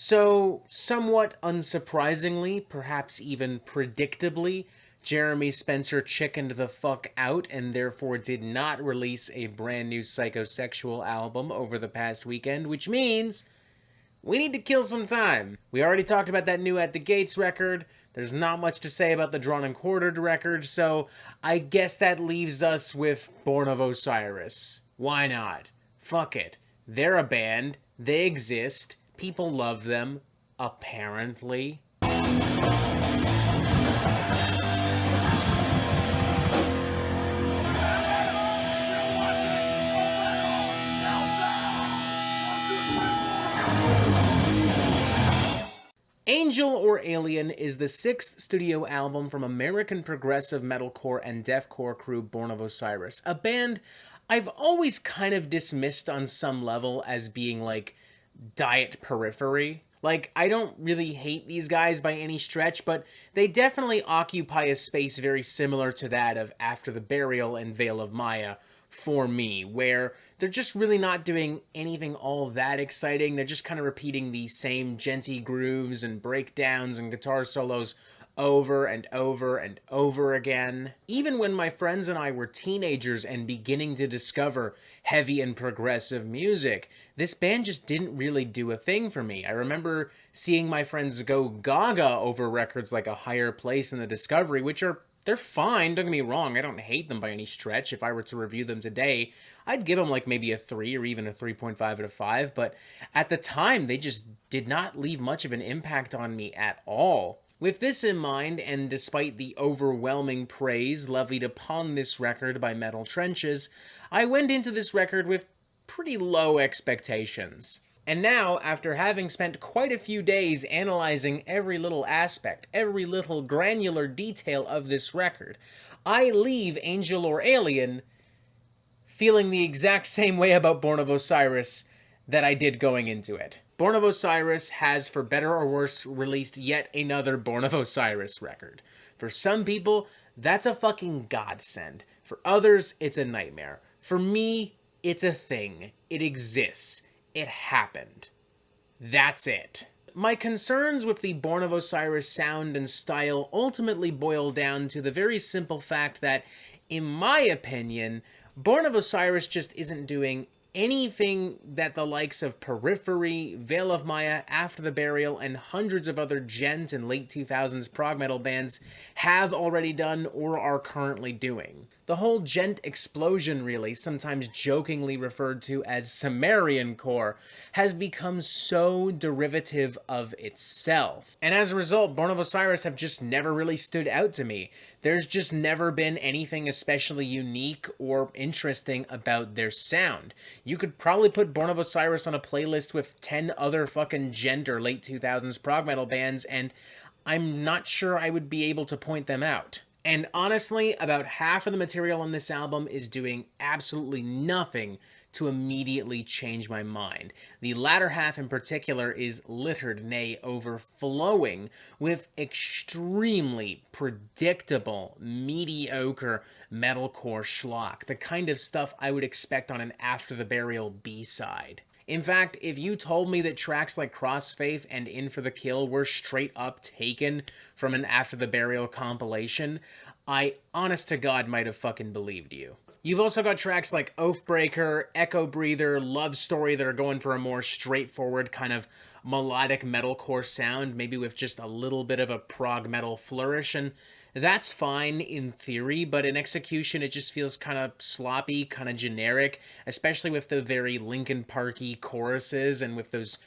So, somewhat unsurprisingly, perhaps even predictably, Jeremy Spencer chickened the fuck out and therefore did not release a brand new psychosexual album over the past weekend, which means we need to kill some time. We already talked about that new At the Gates record. There's not much to say about the Drawn and Quartered record, so I guess that leaves us with Born of Osiris. Why not? Fuck it. They're a band. They exist. People love them. Apparently. Angel or Alien is the sixth studio album from American progressive metalcore and deathcore crew Born of Osiris, a band I've always kind of dismissed on some level as being like diet periphery. Like, I don't really hate these guys by any stretch, but they definitely occupy a space very similar to that of After the Burial and Veil of Maya for me, where they're just really not doing anything all that exciting. They're just kind of repeating the same genty grooves and breakdowns and guitar solos over and over and over again. Even when my friends and I were teenagers and beginning to discover heavy and progressive music, this band just didn't really do a thing for me. I remember seeing my friends go gaga over records like A Higher Place and The Discovery, which they're fine, don't get me wrong, I don't hate them by any stretch. If I were to review them today, I'd give them like maybe a 3 or even a 3.5 out of 5, but at the time, they just did not leave much of an impact on me at all. With this in mind, and despite the overwhelming praise levied upon this record by Metal Trenches, I went into this record with pretty low expectations. And now, after having spent quite a few days analyzing every little aspect, every little granular detail of this record, I leave Angel or Alien feeling the exact same way about Born of Osiris that I did going into it. Born of Osiris has, for better or worse, released yet another Born of Osiris record. For some people, that's a fucking godsend. For others, it's a nightmare. For me, it's a thing. It exists. It happened. That's it. My concerns with the Born of Osiris sound and style ultimately boil down to the very simple fact that, in my opinion, Born of Osiris just isn't doing anything that the likes of Periphery, Veil of Maya, After the Burial, and hundreds of other gent and late 2000s prog metal bands have already done or are currently doing. The whole gent explosion, really, sometimes jokingly referred to as Sumerian core, has become so derivative of itself. And as a result, Born of Osiris have just never really stood out to me. There's just never been anything especially unique or interesting about their sound. You could probably put Born of Osiris on a playlist with 10 other fucking gent or late 2000s prog metal bands, and I'm not sure I would be able to point them out. And honestly, about half of the material on this album is doing absolutely nothing to immediately change my mind. The latter half in particular is littered, nay, overflowing, with extremely predictable, mediocre metalcore schlock, the kind of stuff I would expect on an After the Burial B-side. In fact, if you told me that tracks like Crossfaith and In for the Kill were straight up taken from an After the Burial compilation, I honest to God might have fucking believed you. You've also got tracks like Oathbreaker, Echo Breather, Love Story that are going for a more straightforward kind of melodic metalcore sound, maybe with just a little bit of a prog metal flourish, and that's fine in theory, but in execution it just feels kind of sloppy, kind of generic, especially with the very Linkin Parky choruses and with those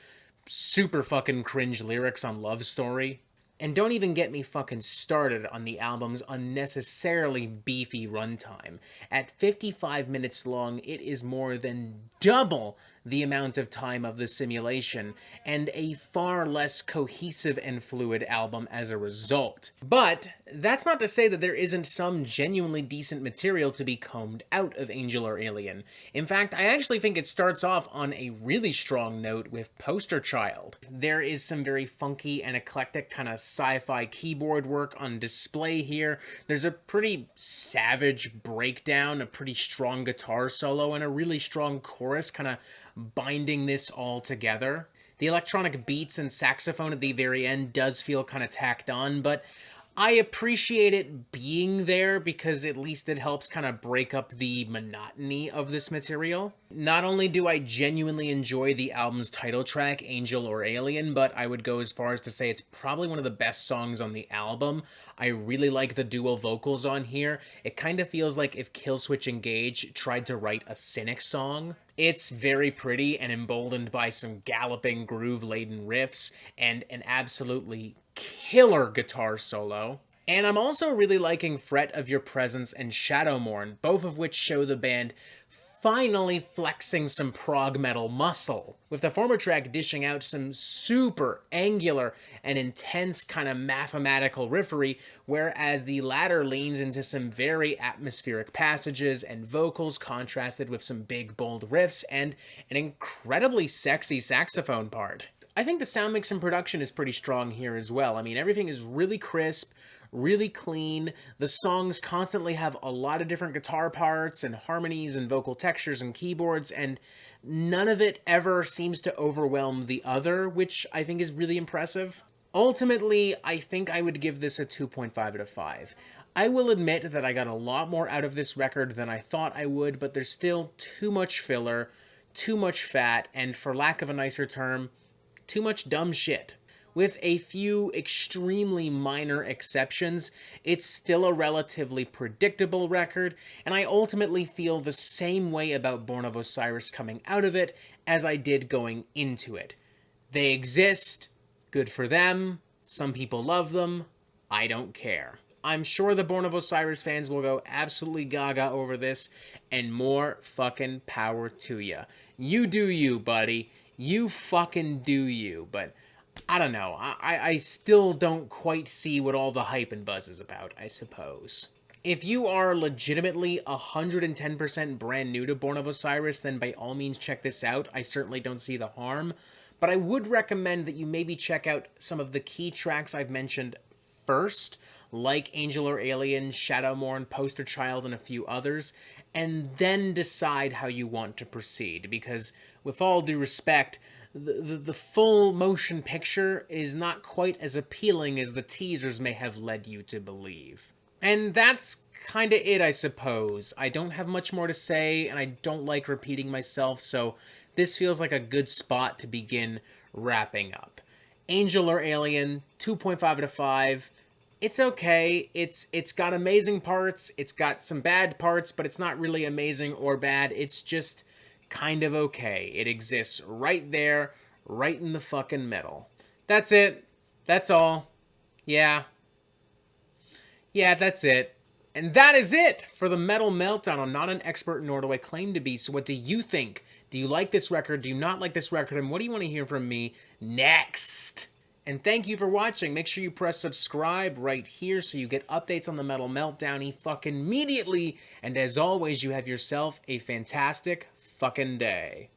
super fucking cringe lyrics on Love Story. And don't even get me fucking started on the album's unnecessarily beefy runtime. At 55 minutes long, it is more than double the amount of time of The Simulation, and a far less cohesive and fluid album as a result. But that's not to say that there isn't some genuinely decent material to be combed out of Angel or Alien. In fact, I actually think it starts off on a really strong note with Poster Child. There is some very funky and eclectic kind of sci-fi keyboard work on display here. There's a pretty savage breakdown, a pretty strong guitar solo, and a really strong chorus kind of binding this all together. The electronic beats and saxophone at the very end does feel kind of tacked on, but I appreciate it being there because at least it helps kind of break up the monotony of this material. Not only do I genuinely enjoy the album's title track, Angel or Alien, but I would go as far as to say it's probably one of the best songs on the album. I really like the dual vocals on here. It kind of feels like if Killswitch Engage tried to write a Cynic song. It's very pretty and emboldened by some galloping, groove-laden riffs and an absolutely killer guitar solo. And I'm also really liking Fret of Your Presence and Shadowmourn, both of which show the band finally flexing some prog metal muscle, with the former track dishing out some super angular and intense kind of mathematical riffery, whereas the latter leans into some very atmospheric passages and vocals contrasted with some big bold riffs and an incredibly sexy saxophone part. I think the sound mix and production is pretty strong here as well. I mean, everything is really crisp, really clean. The songs constantly have a lot of different guitar parts and harmonies and vocal textures and keyboards, and none of it ever seems to overwhelm the other, which I think is really impressive. Ultimately, I think I would give this a 2.5 out of 5. I will admit that I got a lot more out of this record than I thought I would, but there's still too much filler, too much fat, and for lack of a nicer term, too much dumb shit. With a few extremely minor exceptions, it's still a relatively predictable record, and I ultimately feel the same way about Born of Osiris coming out of it as I did going into it. They exist, good for them, some people love them, I don't care. I'm sure the Born of Osiris fans will go absolutely gaga over this, and more fucking power to ya. You do you, buddy. You fucking do you, but I don't know. I still don't quite see what all the hype and buzz is about, I suppose. If you are legitimately 110% brand new to Born of Osiris, then by all means check this out. I certainly don't see the harm, but I would recommend that you maybe check out some of the key tracks I've mentioned first, like Angel or Alien, Shadowmourn, Poster Child, and a few others, and then decide how you want to proceed, because with all due respect, the full motion picture is not quite as appealing as the teasers may have led you to believe. And that's kind of it, I suppose. I don't have much more to say, and I don't like repeating myself, so this feels like a good spot to begin wrapping up. Angel or Alien, 2.5 out of 5. It's okay. It's got amazing parts. It's got some bad parts, but it's not really amazing or bad. It's just kind of okay. It exists right there, right in the fucking middle. That's it. That's all. Yeah, that's it. And that is it for the Metal Meltdown. I'm not an expert, nor do I claim to be. So what do you think? Do you like this record? Do you not like this record? And what do you want to hear from me next? And thank you for watching. Make sure you press subscribe right here so you get updates on the Metal Meltdown fucking immediately. And as always, you have yourself a fantastic fucking day.